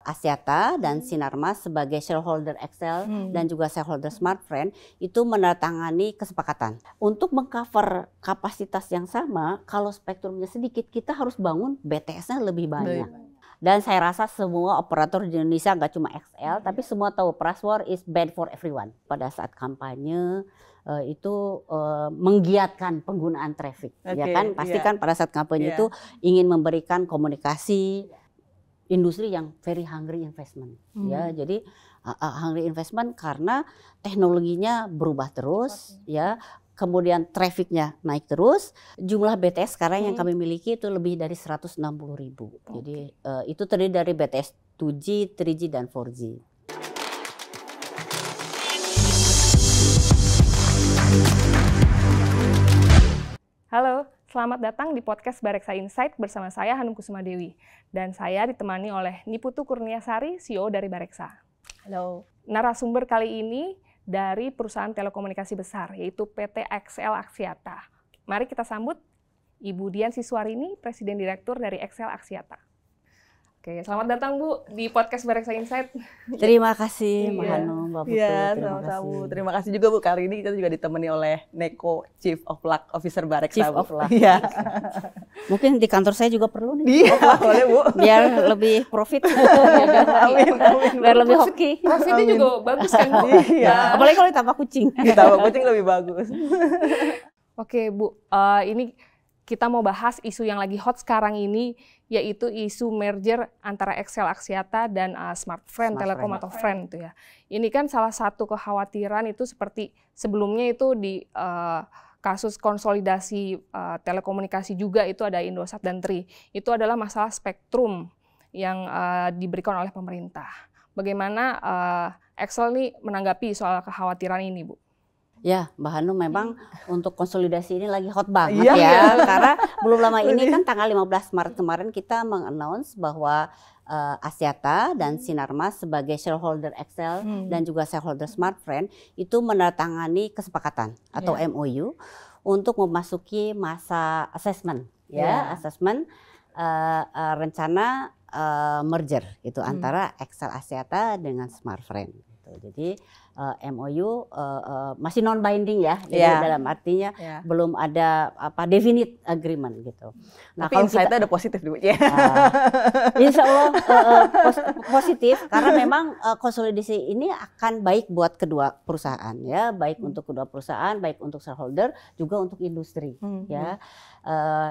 Axiata dan Sinarmas sebagai shareholder XL dan juga shareholder Smartfren itu menandatangani kesepakatan untuk mengcover kapasitas yang sama. Kalau spektrumnya sedikit, kita harus bangun BTS-nya lebih banyak. Dan saya rasa semua operator di Indonesia, nggak cuma XL, tapi semua tahu price war is bad for everyone. Pada saat kampanye itu menggiatkan penggunaan traffic, ya kan? Pasti kan pada saat kampanye itu ingin memberikan komunikasi industri yang very hungry investment, ya. Jadi hungry investment karena teknologinya berubah terus, ya. Kemudian trafficnya naik terus. Jumlah BTS sekarang yang kami miliki itu lebih dari 160.000. Jadi itu terdiri dari BTS 2G, 3G dan 4G. Halo, selamat datang di podcast Bareksa Insight bersama saya Hanum Kusumadewi. Dan saya ditemani oleh Niputu Kurniasari, CEO dari Bareksa. Halo. Narasumber kali ini dari perusahaan telekomunikasi besar, yaitu PT XL Axiata. Mari kita sambut Ibu Dian Siswarini, Presiden Direktur dari XL Axiata. Oke, selamat datang Bu di podcast Bareksa Insight. Terima kasih Mbak Hanum, Mbak Putu. Iya, sama-sama. Terima kasih juga Bu. Kali ini kita juga ditemani oleh Neko, Chief of Luck Officer Bareksa. Chief of Luck. Iya. Mungkin di kantor saya juga perlu nih. Iya, boleh Bu. Biar lebih profit. Amin. Biar lebih hoki. Profitnya juga bagus kan Bu? Iya. Apalagi kalau ditambah kucing. Ditambah kucing lebih bagus. Oke Bu, ini kita mau bahas isu yang lagi hot sekarang ini, yaitu isu merger antara XL Axiata dan Smartfren Telekom atau Fren itu ya. Ini kan salah satu kekhawatiran itu seperti sebelumnya itu di kasus konsolidasi telekomunikasi juga itu ada Indosat dan Tri. Itu adalah masalah spektrum yang diberikan oleh pemerintah. Bagaimana XL nih menanggapi soal kekhawatiran ini Bu? Ya, Mbak Hanum memang untuk konsolidasi ini lagi hot banget ya. Karena belum lama ini kan tanggal 15 Maret kemarin kita meng-announce bahwa Axiata dan Sinarmas sebagai shareholder XL dan juga shareholder Smartfren itu menandatangani kesepakatan atau MOU untuk memasuki masa assessment, assessment rencana merger itu antara XL Axiata dengan Smartfren. Jadi MOU masih non binding ya, jadi dalam artinya belum ada definite agreement gitu. Nah, tapi insight-nya ada positif Bu ya. Insya Allah positif karena memang konsolidasi ini akan baik buat kedua perusahaan ya, baik untuk kedua perusahaan, baik untuk shareholder juga untuk industri ya.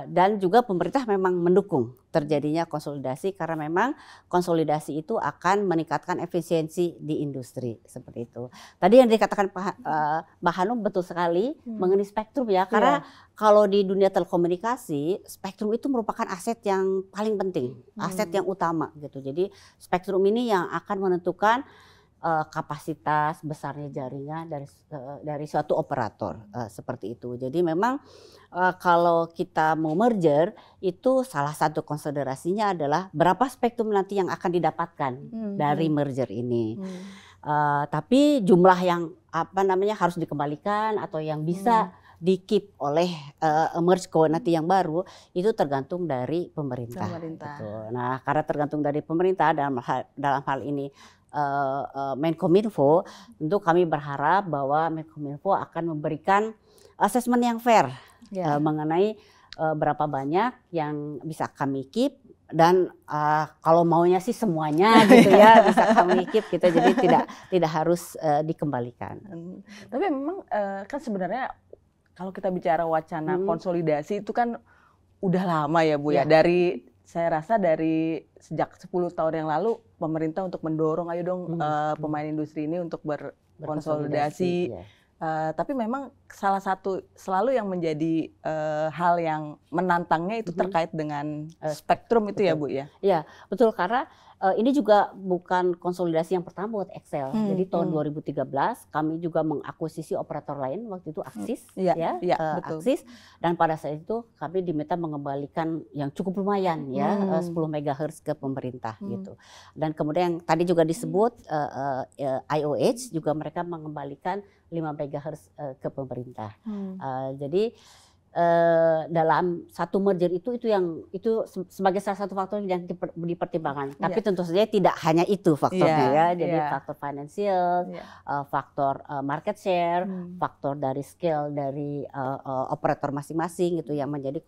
Dan juga pemerintah memang mendukung terjadinya konsolidasi karena memang konsolidasi itu akan meningkatkan efisiensi di industri seperti itu. Tadi yang dikatakan Mbak Hanum betul sekali mengenai spektrum ya, karena kalau di dunia telekomunikasi spektrum itu merupakan aset yang paling penting, aset yang utama gitu. Jadi spektrum ini yang akan menentukan kapasitas besarnya jaringan dari suatu operator seperti itu. Jadi memang kalau kita mau merger itu salah satu konsiderasinya adalah berapa spektrum nanti yang akan didapatkan dari merger ini. Tapi jumlah yang harus dikembalikan atau yang bisa di-keep oleh mergeco nanti yang baru itu tergantung dari pemerintah. Gitu. Nah, karena tergantung dari pemerintah dalam hal ini Menkominfo, tentu kami berharap bahwa Menkominfo akan memberikan asesmen yang fair mengenai berapa banyak yang bisa kami keep dan kalau maunya sih semuanya gitu ya bisa kami keep gitu, jadi tidak harus dikembalikan. Tapi memang kan sebenarnya kalau kita bicara wacana konsolidasi itu kan udah lama ya Bu ya. Saya rasa dari sejak 10 tahun yang lalu pemerintah untuk mendorong ayo dong pemain industri ini untuk berkonsolidasi. Tapi memang salah satu selalu yang menjadi hal yang menantangnya itu terkait dengan spektrum itu ya Bu ya? Iya betul, karena ini juga bukan konsolidasi yang pertama buat XL. Jadi tahun 2013 kami juga mengakuisisi operator lain, waktu itu Axis, Axis, dan pada saat itu kami diminta mengembalikan yang cukup lumayan 10 MHz ke pemerintah gitu. Dan kemudian yang tadi juga disebut IOH juga mereka mengembalikan 5 MHz ke pemerintah. Jadi dalam satu merger itu sebagai salah satu faktor yang dipertimbangkan. Tapi tentu saja tidak hanya itu faktornya ya. Jadi faktor finansial, faktor market share, faktor dari scale dari operator masing-masing gitu yang menjadi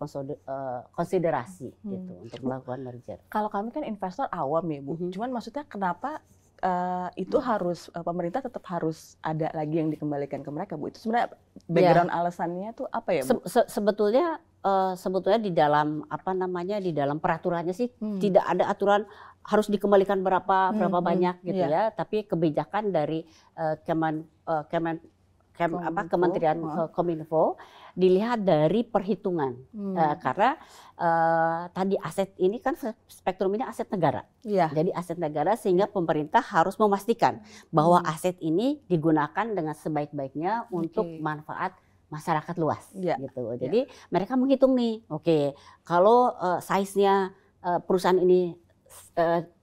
konsiderasi gitu untuk melakukan merger. Kalau kami kan investor awam ya Bu, cuman maksudnya kenapa itu harus pemerintah tetap harus ada lagi yang dikembalikan ke mereka Bu? Itu sebenarnya background alasannya tuh apa ya Bu? Sebetulnya di dalam di dalam peraturannya sih tidak ada aturan harus dikembalikan berapa banyak gitu ya, tapi kebijakan dari Kementerian Kominfo dilihat dari perhitungan karena tadi aset ini kan spektrum ini aset negara, jadi aset negara sehingga pemerintah harus memastikan bahwa aset ini digunakan dengan sebaik-baiknya untuk manfaat masyarakat luas gitu. Jadi mereka menghitung nih, kalau size-nya perusahaan ini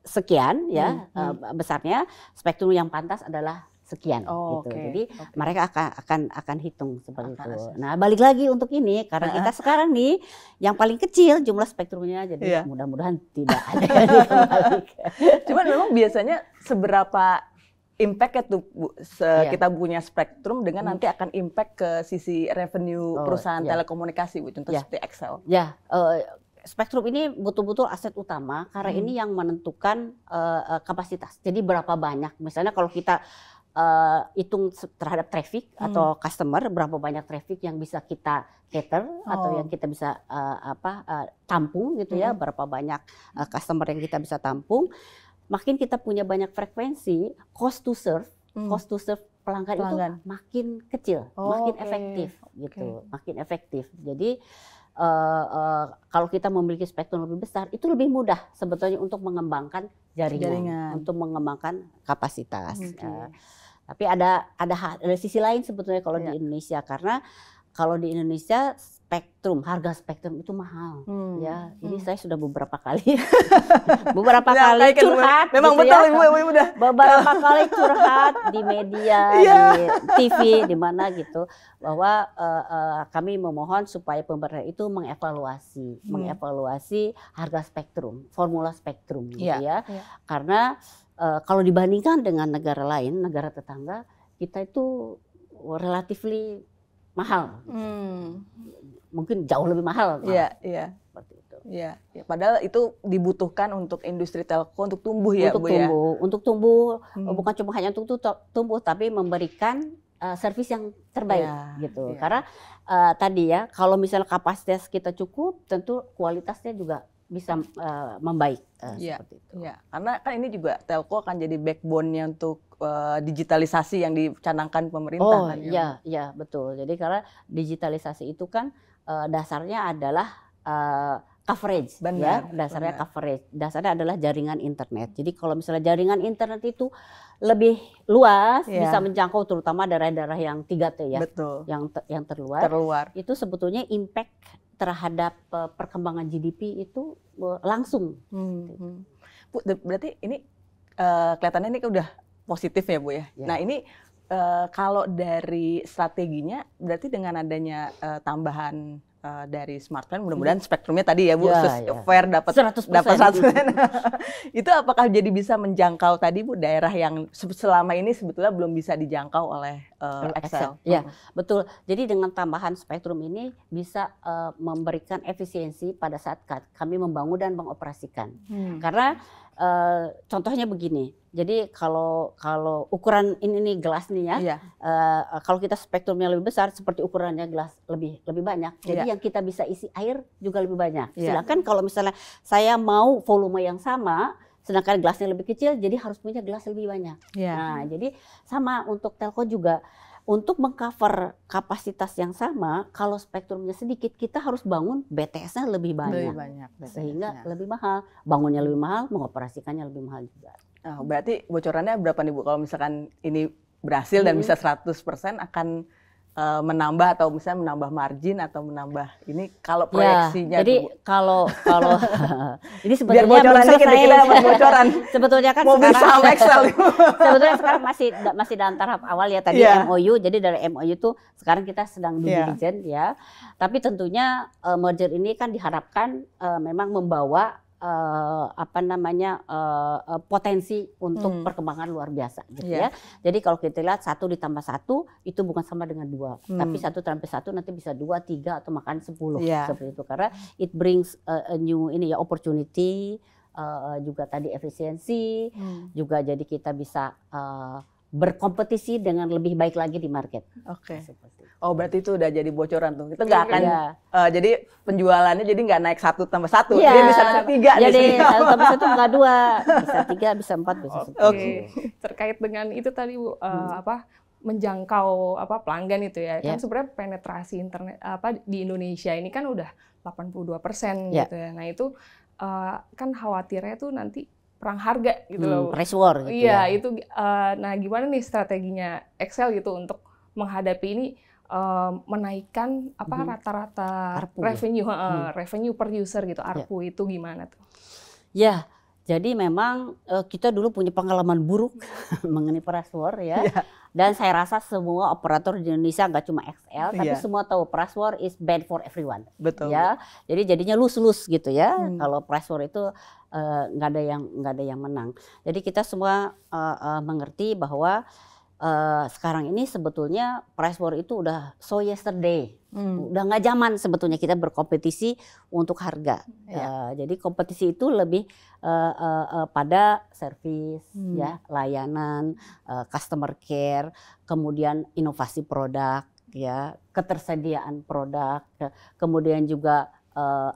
sekian ya besarnya, spektrum yang pantas adalah sekian gitu. Jadi mereka akan hitung seperti itu. Nah, balik lagi untuk ini karena kita sekarang nih yang paling kecil jumlah spektrumnya, jadi mudah-mudahan tidak ada yang dikembalikan. Cuman memang biasanya seberapa impact itu Bu, kita punya spektrum dengan nanti akan impact ke sisi revenue perusahaan telekomunikasi Bu, contoh seperti XL. Spektrum ini betul-betul aset utama karena ini yang menentukan kapasitas. Jadi berapa banyak, misalnya kalau kita hitung terhadap traffic atau customer, berapa banyak traffic yang bisa kita cater atau yang kita bisa tampung gitu ya, berapa banyak customer yang kita bisa tampung. Makin kita punya banyak frekuensi, cost to serve pelanggan itu makin kecil, makin efektif gitu, makin efektif. Jadi kalau kita memiliki spektrum lebih besar, itu lebih mudah sebetulnya untuk mengembangkan jaringan. Untuk mengembangkan kapasitas. Tapi ada sisi lain sebetulnya kalau di Indonesia, karena kalau di Indonesia harga spektrum itu mahal. Ya, ini saya sudah beberapa kali curhat. Memang gitu betul ya. Ibu udah. Beberapa kali curhat di media, di TV, di mana gitu, bahwa kami memohon supaya pemerintah itu mengevaluasi harga spektrum, formula spektrum gitu ya. Karena kalau dibandingkan dengan negara lain, negara tetangga, kita itu relatively mahal. Mungkin jauh lebih mahal. Seperti itu. Padahal itu dibutuhkan untuk industri telco untuk tumbuh Untuk tumbuh, bukan cuma hanya untuk tumbuh, tapi memberikan servis yang terbaik gitu. Karena tadi ya, kalau misalnya kapasitas kita cukup, tentu kualitasnya juga bisa membaik seperti itu. Karena kan ini juga telco akan jadi backbone-nya untuk digitalisasi yang dicanangkan pemerintah. Iya betul. Jadi karena digitalisasi itu kan dasarnya adalah coverage, dasarnya adalah jaringan internet. Jadi kalau misalnya jaringan internet itu lebih luas, bisa menjangkau terutama daerah-daerah yang 3T ya, yang terluar. Itu sebetulnya impact terhadap perkembangan GDP itu langsung. Bu, berarti ini kelihatannya ini udah positif ya Bu ya. Nah ini kalau dari strateginya, berarti dengan adanya tambahan dari smartphone, mudah-mudahan spektrumnya tadi ya Bu, fair dapat 100%. Itu apakah jadi bisa menjangkau tadi Bu daerah yang selama ini sebetulnya belum bisa dijangkau oleh XL? Ya, betul. Jadi dengan tambahan spektrum ini bisa memberikan efisiensi pada saat kami membangun dan mengoperasikan. Karena contohnya begini. Jadi kalau ukuran ini gelas nih ya, kalau kita spektrumnya lebih besar, seperti ukurannya gelas lebih banyak. Jadi yang kita bisa isi air juga lebih banyak. Sedangkan kalau misalnya saya mau volume yang sama, sedangkan gelasnya lebih kecil, jadi harus punya gelas lebih banyak. Nah, jadi sama untuk telco juga. Untuk mengcover kapasitas yang sama, kalau spektrumnya sedikit, kita harus bangun BTS-nya lebih banyak sehingga lebih mahal. Bangunnya lebih mahal, mengoperasikannya lebih mahal juga. Berarti bocorannya berapa nih Bu? Kalau misalkan ini berhasil dan bisa 100% akan menambah atau misalnya menambah margin atau menambah ini kalau proyeksinya? Ya, jadi kalau ini biar sebetulnya bocoran dikit, kita dapat bocoran. Sebetulnya kan mau sekarang saham Excel. sebetulnya sekarang masih dalam tahap awal ya tadi MOU. Jadi dari MOU itu sekarang kita sedang due diligence ya. Tapi tentunya merger ini kan diharapkan memang membawa potensi untuk perkembangan luar biasa gitu ya. Jadi kalau kita lihat 1 ditambah 1 itu bukan sama dengan 2, tapi 1 tambah 1 nanti bisa 2, 3 atau makan 10 seperti itu, karena it brings a new opportunity, juga tadi efisiensi, juga jadi kita bisa berkompetisi dengan lebih baik lagi di market. Oke. Oh berarti itu udah jadi bocoran tuh. Itu nggak akan jadi penjualannya jadi nggak naik 1 tambah 1. Dia bisa naik 3. Jadi 1 tambah 1 nggak 2, bisa 3, bisa 4, bisa 10. Oke. Terkait dengan itu tadi Bu, menjangkau pelanggan itu ya. Kan sebenarnya penetrasi internet di Indonesia ini kan udah 82% gitu ya. Nah itu kan khawatirnya tuh nanti perang harga gitu loh. Price war gitu ya. Itu nah gimana nih strateginya Excel gitu untuk menghadapi ini, menaikkan rata-rata revenue revenue per user gitu, ARPU itu gimana tuh? Ya, jadi memang kita dulu punya pengalaman buruk mengenai price war ya. Dan saya rasa semua operator di Indonesia nggak cuma XL, tapi semua tahu price war is bad for everyone. Betul. Ya, jadi jadinya lose-lose gitu ya. Kalau price war itu nggak ada yang menang. Jadi kita semua mengerti bahwa sekarang ini sebetulnya price war itu udah so yesterday, udah nggak zaman sebetulnya kita berkompetisi untuk harga. Jadi kompetisi itu lebih pada service, ya, layanan, customer care, kemudian inovasi produk, ya, ketersediaan produk, kemudian juga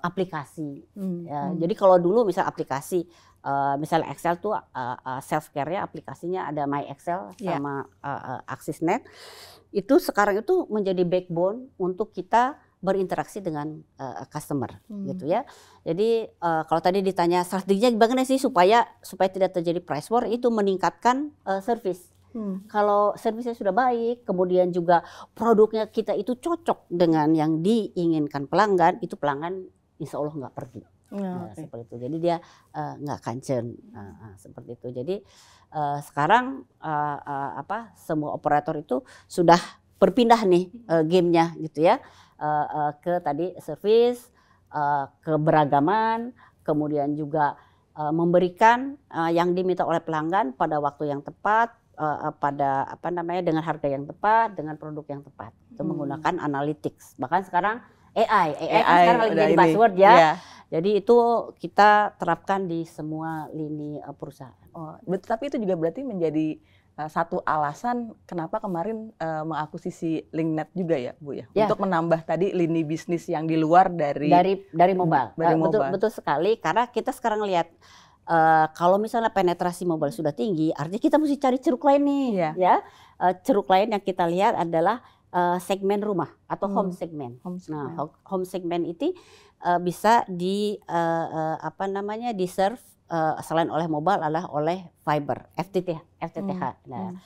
aplikasi. Ya. Jadi kalau dulu misal aplikasi, misalnya Excel tuh self care-nya aplikasinya ada My Excel sama AxisNet. Itu sekarang itu menjadi backbone untuk kita berinteraksi dengan customer gitu ya. Jadi kalau tadi ditanya strateginya bagaimana sih supaya tidak terjadi price war, itu meningkatkan service. Kalau servisnya sudah baik, kemudian juga produknya kita itu cocok dengan yang diinginkan pelanggan, itu pelanggan insya Allah nggak pergi. Seperti itu. Jadi dia nggak concern seperti itu. Jadi sekarang semua operator itu sudah berpindah nih gamenya gitu ya, ke tadi service, keberagaman, kemudian juga memberikan yang diminta oleh pelanggan pada waktu yang tepat, pada dengan harga yang tepat, dengan produk yang tepat. Itu menggunakan analytics. Bahkan sekarang AI kan sekarang lagi jadi buzzword ya. Jadi itu kita terapkan di semua lini perusahaan. Tapi itu juga berarti menjadi satu alasan kenapa kemarin mengakuisisi Linknet juga ya Bu ya, untuk menambah tadi lini bisnis yang di luar dari mobile. Betul sekali, karena kita sekarang lihat kalau misalnya penetrasi mobile sudah tinggi, artinya kita mesti cari ceruk lain nih, ya. Ceruk lain yang kita lihat adalah segmen rumah atau home segment. Nah, home segment itu bisa di serve selain oleh mobile adalah oleh fiber, FTTH. Nah,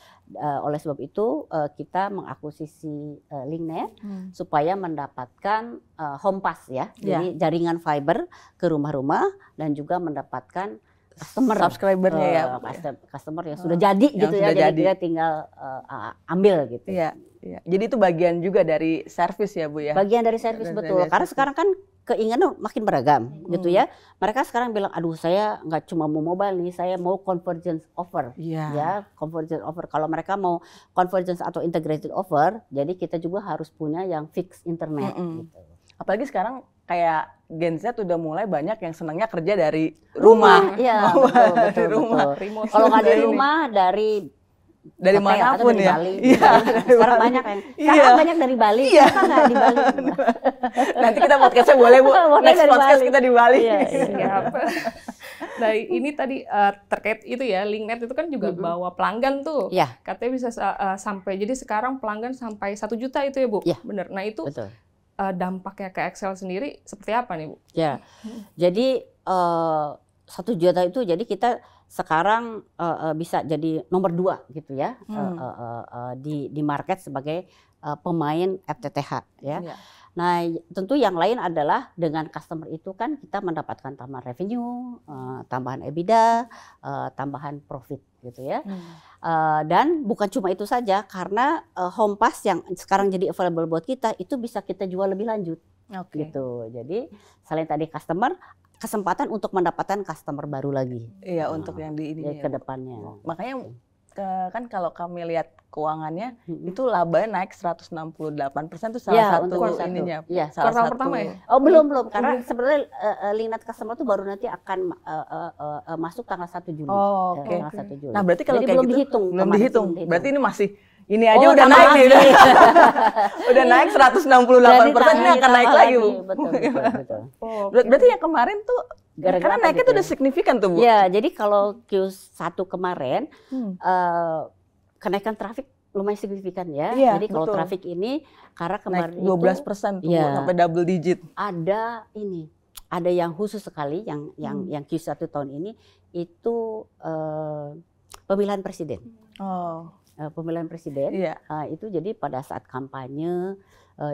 oleh sebab itu kita mengakuisisi Linknet supaya mendapatkan home pass ya, jadi jaringan fiber ke rumah-rumah dan juga mendapatkan subscribernya ya, customer yang sudah jadi gitu ya, jadi kita tinggal ambil gitu. Iya. Jadi itu bagian juga dari service ya Bu ya. Bagian dari service betul, karena sekarang kan keinginan makin beragam gitu ya. Mereka sekarang bilang, aduh saya nggak cuma mau mobile nih, saya mau convergence offer. Ya, convergence offer. Kalau mereka mau convergence atau integrated offer, jadi kita juga harus punya yang fixed internet. Gitu. Apalagi sekarang kayak Gen Z udah mulai banyak yang senangnya kerja dari rumah. Iya, betul. Kalau nggak dari rumah, dari manapun ya. Bali. Sekarang banyak yang sekarang banyak dari Bali. Kenapa nggak di Bali? Nanti kita podcastnya boleh Bu. Next podcast kita di Bali. Nah ini tadi terkait itu ya, Linknet itu kan juga bawa pelanggan tuh. Katanya bisa sampai, jadi sekarang pelanggan sampai 1 juta itu ya Bu? Bener. Nah itu dampaknya ke Excel sendiri seperti apa nih Bu? Ya, jadi 1 juta itu jadi kita sekarang bisa jadi nomor 2 gitu ya, di market sebagai pemain FTTH ya. Iya. Nah, tentu yang lain adalah dengan customer itu kan kita mendapatkan tambahan revenue, tambahan EBITDA, tambahan profit gitu ya. Dan bukan cuma itu saja, karena Home Pass yang sekarang jadi available buat kita itu bisa kita jual lebih lanjut. Gitu. Jadi selain tadi customer, kesempatan untuk mendapatkan customer baru lagi. Iya, untuk yang di ini ke depannya. Makanya kan kalau kami lihat keuangannya itu labanya naik 168% itu salah satu ininya. Ya, kuartal pertama ya? Oh, belum karena sebenarnya Lignite customer itu baru nanti akan masuk tanggal 1 Juli. Oh, oke. Tanggal 1 Juli. Nah, berarti kalau kayak belum gitu dihitung. Belum dihitung. Berarti ini masih ini aja Oh, udah naik nih. lagi. Udah naik 168%, ini akan naik lagi, Bu. Betul. Berarti yang kemarin tuh karena naiknya tuh udah signifikan tuh, Bu. Ya, jadi kalau Q1 kemarin kenaikan traffic lumayan signifikan ya. Iya, Jadi kalau betul. traffic ini karena kemarin Naik 12% tuh, Bu, sampai double digit. Ada yang khusus sekali yang Q1 tahun ini itu pemilihan presiden. Pemilihan presiden. Iya. Itu jadi pada saat kampanye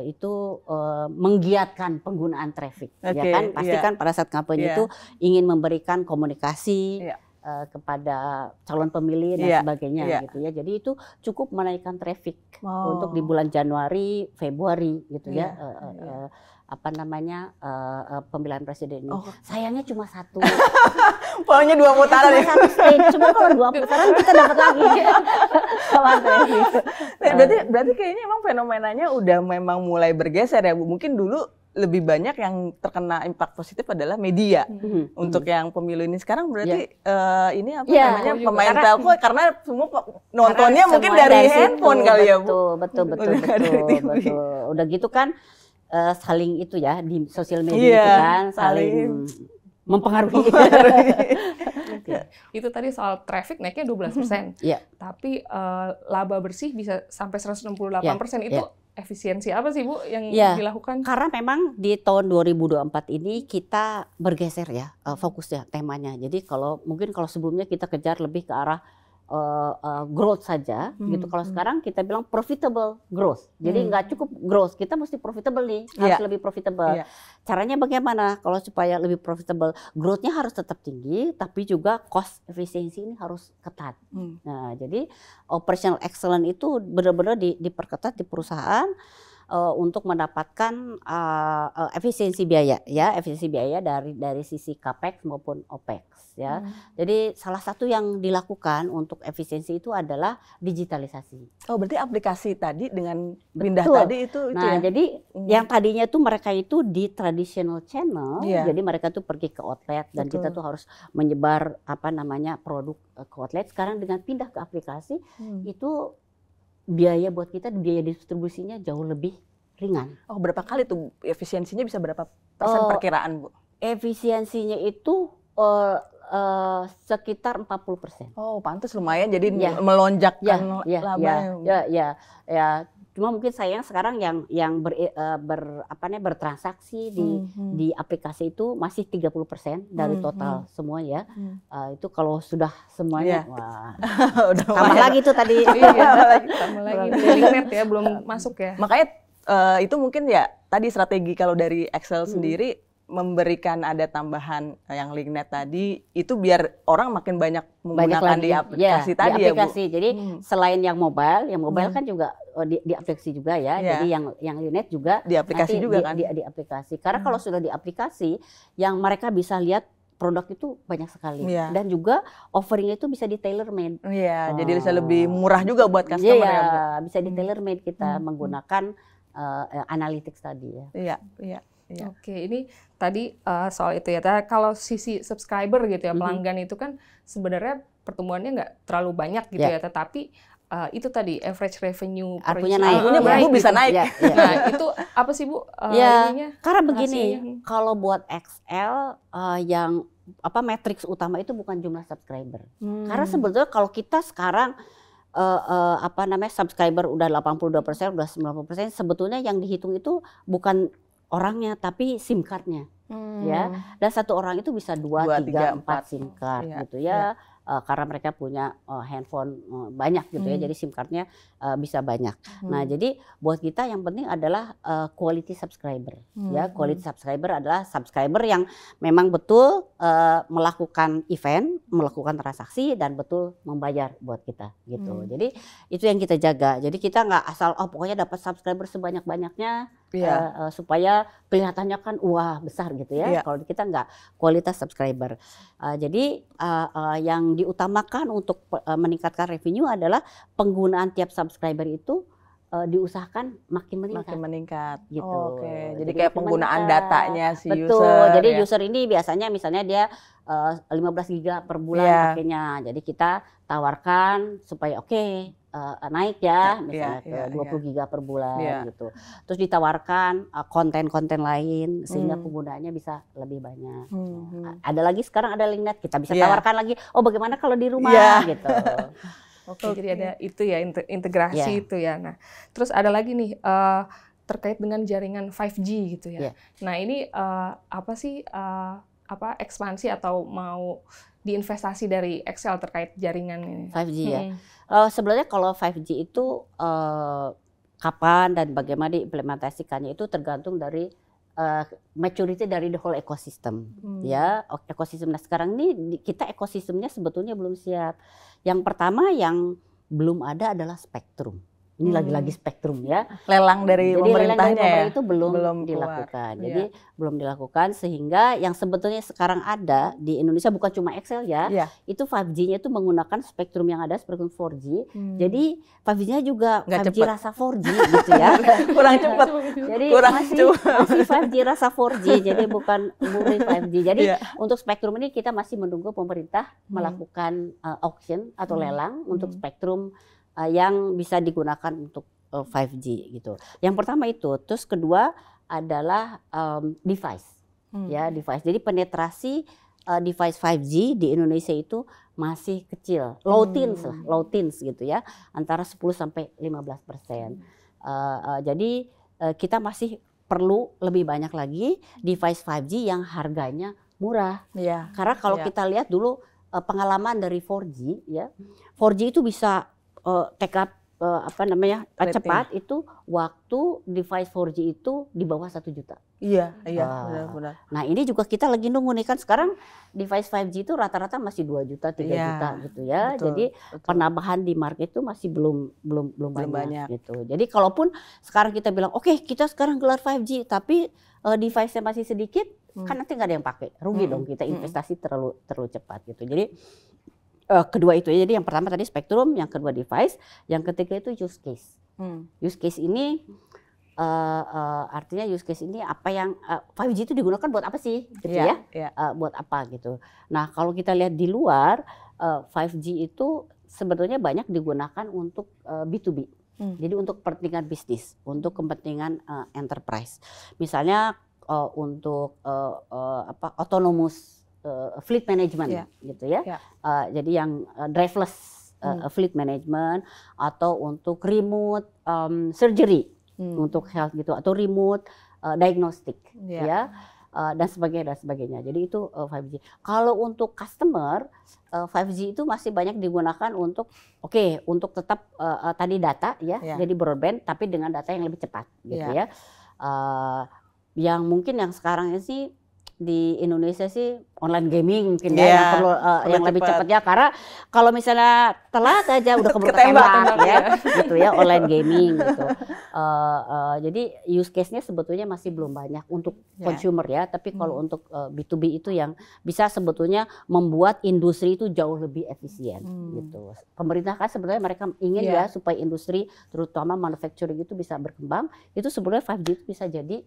itu menggiatkan penggunaan traffic, ya kan? Pasti kan pada saat kampanye itu ingin memberikan komunikasi kepada calon pemilih dan sebagainya gitu ya. Jadi itu cukup menaikkan traffic untuk di bulan Januari, Februari gitu ya. Pemilihan presiden ini. Sayangnya cuma satu. Pokoknya 2 putaran ya. Satu stage. Cuma kalau 2 putaran kita dapat lagi. Berarti kayaknya emang fenomenanya udah memang mulai bergeser ya, Bu. Mungkin dulu lebih banyak yang terkena impact positif adalah media untuk yang pemilu ini. Sekarang berarti ini apa namanya pemain telco karena semua nontonnya mungkin dari handphone kali ya, Bu. Betul. Udah gitu kan saling itu ya di sosial media itu kan saling mempengaruhi. Itu tadi soal traffic naiknya 12%. Tapi laba bersih bisa sampai 168%. Itu efisiensi apa sih, Bu, yang dilakukan? Karena memang di tahun 2024 ini kita bergeser ya fokusnya, temanya. Jadi kalau sebelumnya kita kejar lebih ke arah growth saja gitu. Kalau sekarang kita bilang profitable growth. Jadi nggak cukup growth, kita mesti profitable nih, harus lebih profitable. Caranya bagaimana kalau supaya lebih profitable? Growth-nya harus tetap tinggi, tapi juga cost efisiensi ini harus ketat. Nah, jadi operational excellence itu benar-benar diperketat di perusahaan untuk mendapatkan efisiensi biaya ya, efisiensi biaya dari sisi capex maupun opex ya. Jadi salah satu yang dilakukan untuk efisiensi itu adalah digitalisasi. Oh, berarti aplikasi tadi dengan pindah tadi itu nah, ya. jadi yang tadinya tuh mereka itu di traditional channel, jadi mereka tuh pergi ke outlet dan kita tuh harus menyebar produk ke outlet. Sekarang dengan pindah ke aplikasi itu biaya buat kita, biaya distribusinya jauh lebih ringan. Oh, berapa kali tuh efisiensinya bisa berapa persen perkiraan, Bu? Efisiensinya itu sekitar 40%. Oh, pantas lumayan jadi melonjakkan labanya. Ya. Cuma mungkin sayang sekarang yang bertransaksi di aplikasi itu masih 30% dari total semua ya. Itu kalau sudah semuanya wah. Tambah lagi tuh tadi. Tambah lagi. Lignite ya belum masuk ya. Makanya itu mungkin ya tadi strategi kalau dari Excel sendiri memberikan ada tambahan yang Lignite tadi itu biar orang makin banyak menggunakan di aplikasi tadi di aplikasi. Ya, Bu. Jadi selain yang mobile kan juga di aplikasi juga ya. Jadi yang Lignite juga di aplikasi juga kan. Di aplikasi. Karena kalau sudah di aplikasi yang mereka bisa lihat produk itu banyak sekali dan juga offeringnya itu bisa di tailor made. Jadi bisa lebih murah juga buat customer ya, Bu. Bisa di tailor made kita menggunakan analytics tadi ya. Oke, ini tadi soal itu ya. Kalau sisi subscriber gitu ya, pelanggan itu kan sebenarnya pertumbuhannya nggak terlalu banyak gitu ya. Tetapi itu tadi average revenue per Artinya naik. Artinya Bu bisa naik. Nah, itu apa sih, Bu? Karena begini, kalau buat XL yang matriks utama itu bukan jumlah subscriber. Karena sebetulnya kalau kita sekarang subscriber udah 82%, udah 90%, sebetulnya yang dihitung itu bukan orangnya tapi SIM card-nya. Ya. Dan satu orang itu bisa 2, 3, 4 SIM card gitu ya. karena mereka punya handphone banyak gitu ya, jadi SIM cardnya bisa banyak. Nah jadi buat kita yang penting adalah quality subscriber ya. Quality subscriber adalah subscriber yang memang betul melakukan event, melakukan transaksi dan betul membayar buat kita gitu. Jadi itu yang kita jaga. Jadi kita nggak asal pokoknya dapat subscriber sebanyak-banyaknya supaya kelihatannya kan wah besar gitu ya. Kalau kita nggak, kualitas subscriber. Jadi yang diutamakan untuk meningkatkan revenue adalah penggunaan tiap subscriber itu diusahakan makin meningkat gitu. Jadi kayak penggunaan datanya si user. Betul. Jadi user ini biasanya misalnya dia 15 giga per bulan pakainya. Jadi kita tawarkan supaya naik ya misalnya ke 20 giga per bulan gitu. Terus ditawarkan konten-konten lain sehingga penggunaannya bisa lebih banyak. Ada lagi sekarang ada Linknet, kita bisa tawarkan lagi bagaimana kalau di rumah gitu. Jadi ada itu ya integrasi itu ya. Nah, terus ada lagi nih terkait dengan jaringan 5G gitu ya. Nah, ini apa sih ekspansi atau mau diinvestasi dari XL terkait jaringan ini? 5G ya. Sebenarnya kalau 5G itu kapan dan bagaimana diimplementasikannya itu tergantung dari maturity dari the whole ecosystem ya. Ekosistem sekarang ini kita ekosistemnya sebetulnya belum siap. Yang pertama yang belum ada adalah spektrum. Ini lagi-lagi spektrum ya. Lelang dari pemerintahnya itu belum dilakukan. Jadi belum dilakukan sehingga yang sebetulnya sekarang ada di Indonesia bukan cuma XL ya. Itu 5G-nya itu menggunakan spektrum yang ada, spektrum 4G. Jadi 5G-nya juga 5G rasa 4G gitu ya. Kurang cepat. Jadi masih 5G rasa 4G. Jadi bukan murni 5G. Jadi untuk spektrum ini kita masih menunggu pemerintah melakukan auction atau lelang untuk spektrum yang bisa digunakan untuk 5G gitu. Yang pertama itu, terus kedua adalah device, ya device. Jadi penetrasi device 5G di Indonesia itu masih kecil, low teens gitu ya, antara 10 sampai 15%. Jadi kita masih perlu lebih banyak lagi device 5G yang harganya murah. Karena kalau kita lihat dulu pengalaman dari 4G ya, 4G itu bisa take up cepat itu waktu device 4G itu di bawah 1 juta. Benar-benar. Nah ini juga kita lagi nunggu nih kan sekarang device 5G itu rata-rata masih 2 juta, 3 juta gitu ya. Jadi penambahan di market itu masih belum banyak gitu. Jadi kalaupun sekarang kita bilang kita sekarang gelar 5G tapi device-nya masih sedikit, kan nanti nggak ada yang pakai. Rugi dong kita investasi terlalu cepat gitu. Jadi kedua itu ya, jadi yang pertama tadi spektrum, yang kedua device, yang ketiga itu use case. Use case ini artinya use case ini apa yang 5G itu digunakan buat apa sih gitu buat apa gitu. Nah kalau kita lihat di luar 5G itu sebetulnya banyak digunakan untuk B2B. Jadi untuk kepentingan bisnis, untuk kepentingan enterprise. Misalnya untuk autonomous fleet management gitu ya. Jadi yang driverless fleet management atau untuk remote surgery untuk health gitu atau remote diagnostic ya dan sebagainya. Jadi itu 5G. Kalau untuk customer 5G itu masih banyak digunakan untuk untuk tetap tadi data ya. Jadi broadband tapi dengan data yang lebih cepat gitu ya. Yang mungkin yang sekarang sih di Indonesia sih online gaming mungkin yang perlu yang lebih cepat ya, karena kalau misalnya telat aja udah keburu ketembak ya gitu ya, online gaming gitu. Jadi use case-nya sebetulnya masih belum banyak untuk consumer ya, tapi kalau untuk B2B itu yang bisa sebetulnya membuat industri itu jauh lebih efisien gitu. Pemerintah kan sebenarnya mereka ingin ya supaya industri terutama manufacturing itu bisa berkembang, itu sebenarnya 5G itu bisa jadi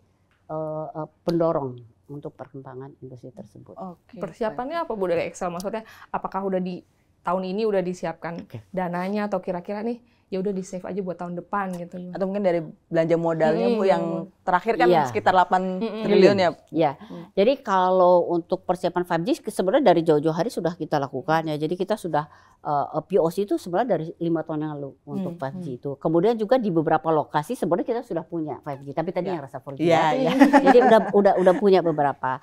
pendorong untuk perkembangan industri tersebut. Persiapannya apa Bu dari Excel? Maksudnya apakah udah di tahun ini udah disiapkan dananya atau kira-kira nih ya udah di save aja buat tahun depan gitu? Atau mungkin dari belanja modalnya Bu yang terakhir kan sekitar 8 triliun ya? Iya. Jadi kalau untuk persiapan 5G sebenarnya dari jauh-jauh hari sudah kita lakukan ya. Jadi kita sudah POC itu sebenarnya dari 5 tahun yang lalu untuk 5G itu. Kemudian juga di beberapa lokasi sebenarnya kita sudah punya 5G, tapi tadi yang rasa 4G. Jadi udah punya beberapa.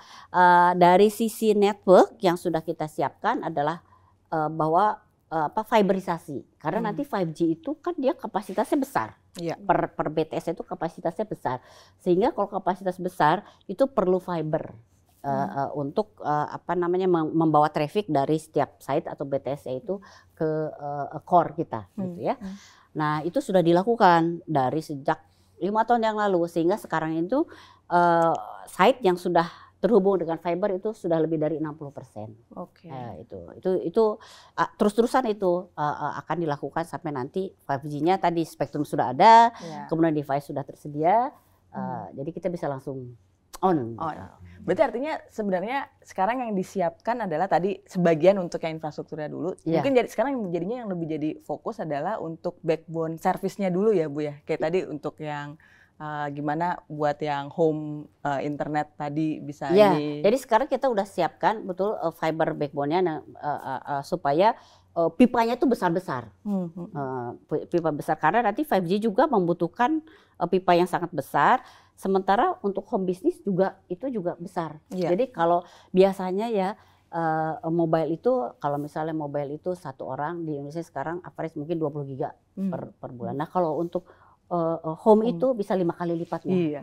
Dari sisi network yang sudah kita siapkan adalah bahwa fiberisasi, karena nanti 5G itu kan dia kapasitasnya besar. Per BTS itu kapasitasnya besar, sehingga kalau kapasitas besar itu perlu fiber untuk membawa traffic dari setiap site atau BTS itu ke core kita, gitu ya. Nah itu sudah dilakukan dari sejak 5 tahun yang lalu, sehingga sekarang itu site yang sudah terhubung dengan fiber itu sudah lebih dari 60%. Oke. Itu terus-terusan itu akan dilakukan sampai nanti 5G-nya tadi spektrum sudah ada, kemudian device sudah tersedia, jadi kita bisa langsung on. Berarti artinya sebenarnya sekarang yang disiapkan adalah tadi sebagian untuk yang infrastrukturnya dulu. Mungkin jadi sekarang jadinya yang lebih jadi fokus adalah untuk backbone service-nya dulu ya Bu ya. Kayak tadi untuk yang gimana buat yang home internet tadi bisa jadi sekarang kita udah siapkan betul fiber backbone-nya supaya pipanya itu besar-besar. Pipa besar karena nanti 5G juga membutuhkan pipa yang sangat besar, sementara untuk home business juga itu juga besar. Jadi kalau biasanya ya mobile itu, kalau misalnya mobile itu satu orang di Indonesia sekarang average mungkin 20 giga per bulan. Nah kalau untuk home itu bisa 5 kali lipatnya.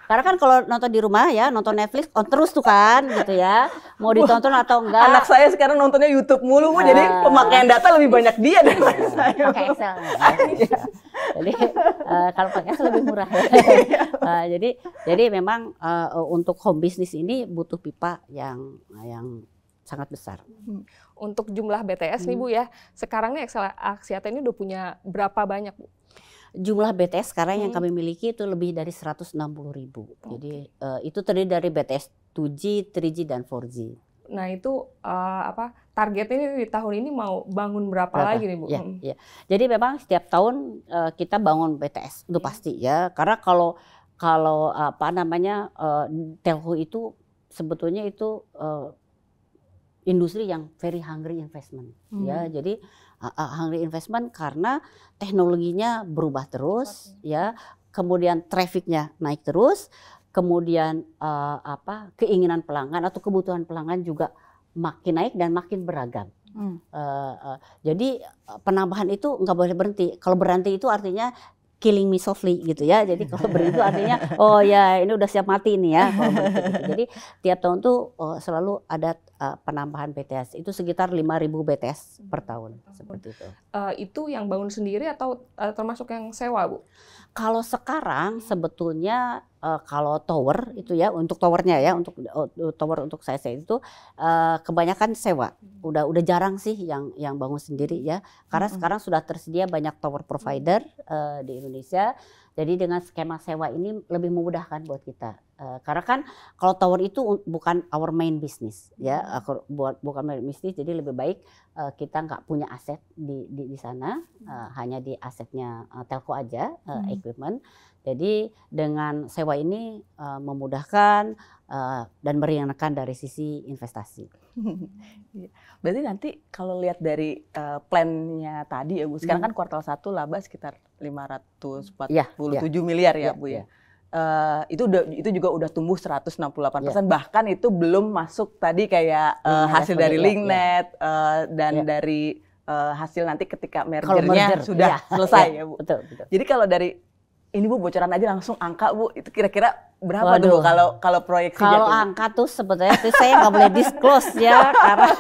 Karena kan kalau nonton di rumah ya, nonton Netflix on terus tuh kan gitu ya. Mau ditonton atau enggak. Anak saya sekarang nontonnya YouTube mulu, jadi pemakaian data lebih banyak dia daripada saya. Pakai Excel. Jadi kalau pakai Excel lebih murah. Jadi memang untuk home business ini butuh pipa yang sangat besar. Untuk jumlah BTS nih Bu ya, sekarang nih XL Axiata ini udah punya berapa banyak Bu? Jumlah BTS sekarang yang kami miliki itu lebih dari 160.000. Jadi itu terdiri dari BTS 2G, 3G dan 4G. Nah itu targetnya di tahun ini mau bangun berapa lagi nih Bu? Ya. Jadi memang setiap tahun kita bangun BTS itu pasti ya. Karena kalau telco itu sebetulnya itu industri yang very hungry investment ya. Jadi hungry investment karena teknologinya berubah terus ya, kemudian trafficnya naik terus, kemudian keinginan pelanggan atau kebutuhan pelanggan juga makin naik dan makin beragam. Jadi penambahan itu nggak boleh berhenti. Kalau berhenti itu artinya killing me softly gitu ya. Jadi kalau berhenti itu artinya oh ya ini udah siap mati ini ya. Kalau berhenti, gitu. Jadi tiap tahun tuh selalu ada penambahan BTS. Itu sekitar 5.000 BTS per tahun seperti itu. Itu yang bangun sendiri atau termasuk yang sewa Bu? Kalau sekarang sebetulnya kalau tower itu ya, untuk towernya ya, untuk tower untuk saya itu kebanyakan sewa. Udah jarang sih yang bangun sendiri ya. Karena sekarang sudah tersedia banyak tower provider di Indonesia. Jadi dengan skema sewa ini lebih memudahkan buat kita. Karena kan kalau tower itu bukan our main business ya, bukan main business, jadi lebih baik kita nggak punya aset di sana, hanya di asetnya telco aja, equipment. Jadi dengan sewa ini memudahkan dan meringankan dari sisi investasi. Berarti nanti kalau lihat dari plan-nya tadi ya Bu, sekarang kan kuartal 1 laba sekitar 547 miliar ya Bu ya. Itu juga udah tumbuh 168%, bahkan itu belum masuk tadi kayak hasil dari Linknet dan dari hasil nanti ketika mergernya sudah selesai ya Bu. Betul. Jadi kalau dari ini Bu bocoran aja langsung angka Bu, itu kira-kira berapa tuh Bu kalau proyeksinya? Kalau angka tuh sebetulnya saya nggak boleh disclose ya, karena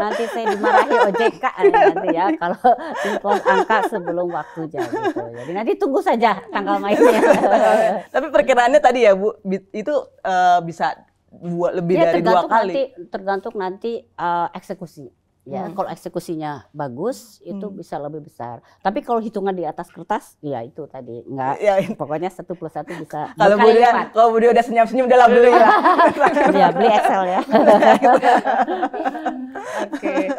nanti saya dimarahi OJK nanti ya kalau disclose angka sebelum waktunya gitu. Jadi nanti tunggu saja tanggal mainnya. Tapi perkiraannya tadi ya Bu, itu bisa lebih dari 2 kali. Tergantung nanti eksekusi. Ya, kalau eksekusinya bagus itu bisa lebih besar. Tapi kalau hitungan di atas kertas, ya itu tadi enggak. Pokoknya 1 + 1 bisa. Kalau Bu udah senyum-senyum dalam dulu ya. Ya beli Excel ya. Oke.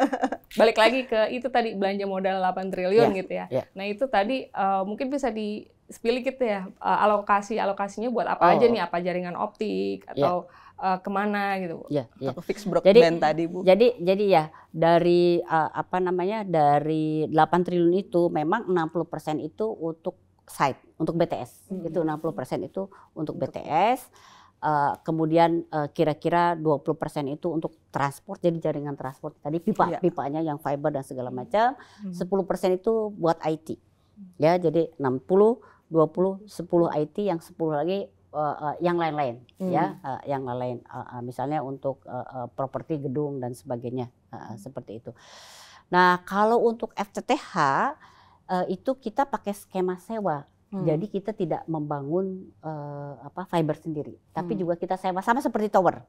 Balik lagi ke itu tadi belanja modal 8 triliun gitu ya. Nah itu tadi mungkin bisa di-spill gitu ya, alokasinya buat apa aja nih? Apa jaringan optik atau kemana gitu? Atau fixed broadband tadi Bu. Jadi ya dari dari 8 triliun itu memang 60% itu untuk site, untuk BTS. Itu 60% itu untuk BTS. Kemudian kira-kira 20% itu untuk transport, jadi jaringan transport tadi pipanya yang fiber dan segala macam. 10% itu buat IT. Ya, jadi 60, 20, 10 IT, yang 10 lagi yang lain-lain ya, yang lain misalnya untuk properti gedung dan sebagainya, seperti itu. Nah, kalau untuk FTTH itu kita pakai skema sewa. Jadi kita tidak membangun fiber sendiri, tapi juga kita sewa, sama seperti tower.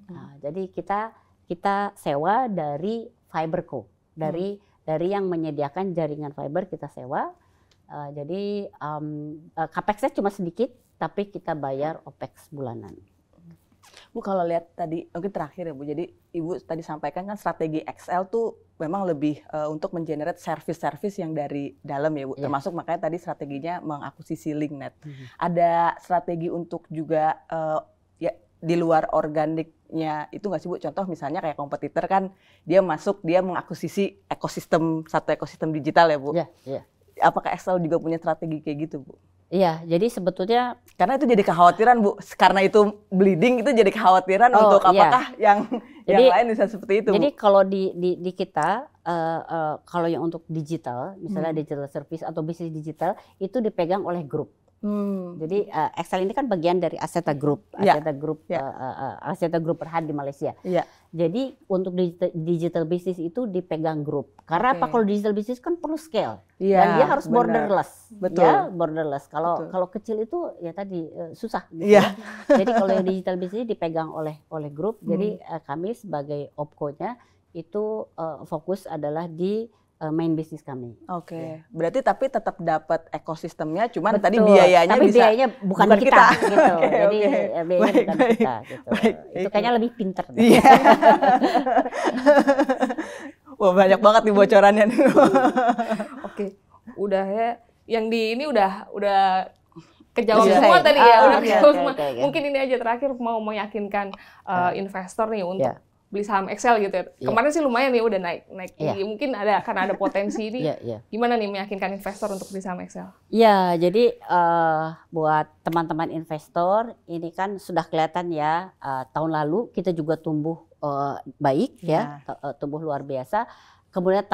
Nah, jadi kita sewa dari FiberCo, dari yang menyediakan jaringan fiber kita sewa. Jadi capex-nya cuma sedikit, tapi kita bayar OPEX bulanan. Bu, kalau lihat tadi, mungkin terakhir ya Bu, jadi Ibu tadi sampaikan kan strategi XL tuh memang lebih untuk mengenerate service-service yang dari dalam ya Bu, termasuk makanya tadi strateginya mengakuisisi LinkNet. Ada strategi untuk juga ya di luar organiknya itu nggak sih Bu? Contoh misalnya kayak kompetitor kan dia masuk, dia mengakuisisi satu ekosistem digital ya Bu? Iya. Apakah XL juga punya strategi kayak gitu Bu? Iya, jadi sebetulnya karena itu jadi kekhawatiran Bu, karena itu bleeding itu jadi kekhawatiran untuk apakah yang lain bisa seperti itu Bu. Jadi kalau di kita kalau yang untuk digital, misalnya digital service atau bisnis digital itu dipegang oleh grup. Jadi XL ini kan bagian dari Axiata Group, Axiata Group Berhad di Malaysia. Jadi untuk digital business itu dipegang grup. Karena apa? Kalau digital business kan perlu scale dan dia harus borderless. Betul. Ya, borderless. Kalau kecil itu ya tadi susah. Gitu ya. Jadi kalau yang digital business dipegang oleh grup. Jadi kami sebagai OpCo-nya itu fokus adalah di main bisnis kami. Oke. Berarti tapi tetap dapat ekosistemnya, cuman tadi biayanya tapi bisa biayanya bukan kita gitu. Jadi biayanya bukan kita gitu. Itu kayaknya lebih pinter. Wah, banyak banget nih bocorannya. Oke. Udah ya. Yang di ini udah kejawab semua tadi ya. Udah kejawab semua. Mungkin ini aja terakhir mau meyakinkan investor nih untuk beli saham XL gitu ya. Kemarin sih lumayan nih udah naik tinggi. Mungkin karena ada potensi ini. Gimana nih meyakinkan investor untuk beli saham XL? Ya, jadi buat teman-teman investor ini kan sudah kelihatan ya, tahun lalu kita juga tumbuh baik ya, tumbuh luar biasa. Kemudian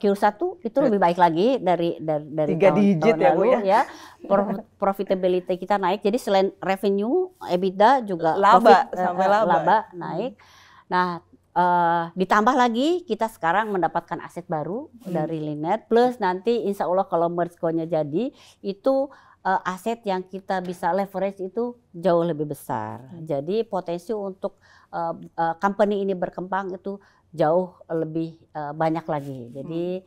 Q1 itu lebih baik lagi dari 3 tahun digit ya, lalu Bu, ya. Profitability kita naik. Jadi selain revenue, EBITDA juga laba naik. Nah, ditambah lagi kita sekarang mendapatkan aset baru dari LinkNet, plus nanti insya Allah kalau merge-nya jadi, itu aset yang kita bisa leverage itu jauh lebih besar. Jadi potensi untuk company ini berkembang itu jauh lebih banyak lagi. Jadi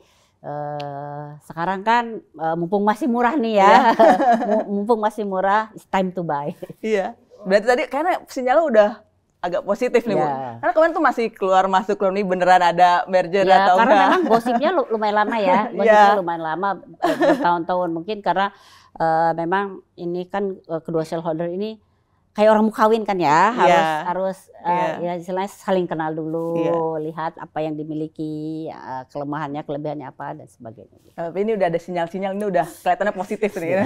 sekarang kan mumpung masih murah nih ya, mumpung masih murah, it's time to buy. Iya, berarti tadi karena sinyalnya udah agak positif nih Bu. Karena kemarin tuh masih keluar nih beneran ada merger atau karena enggak. memang gosipnya lumayan lama ya. Gosipnya lumayan lama, bertahun-tahun mungkin karena memang ini kan kedua shareholder ini kayak orang mau kawin kan ya, harus ya istilahnya saling kenal dulu, lihat apa yang dimiliki, kelemahannya, kelebihannya apa dan sebagainya. Tapi ini udah ada sinyal-sinyal, ini udah kelihatannya positif nih.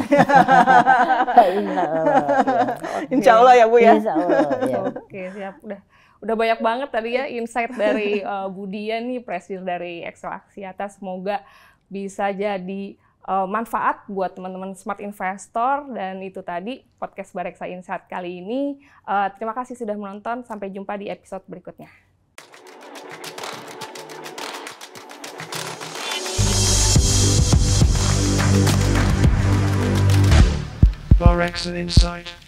Insya Allah ya Bu ya. Insya Allah. Ya. Oke, siap. Udah banyak banget tadi ya insight dari Bu Dian nih, presiden dari XL Axiata. Semoga bisa jadi manfaat buat teman-teman smart investor. Dan itu tadi podcast Bareksa Insight kali ini. Terima kasih sudah menonton. Sampai jumpa di episode berikutnya. Bareksa Insight.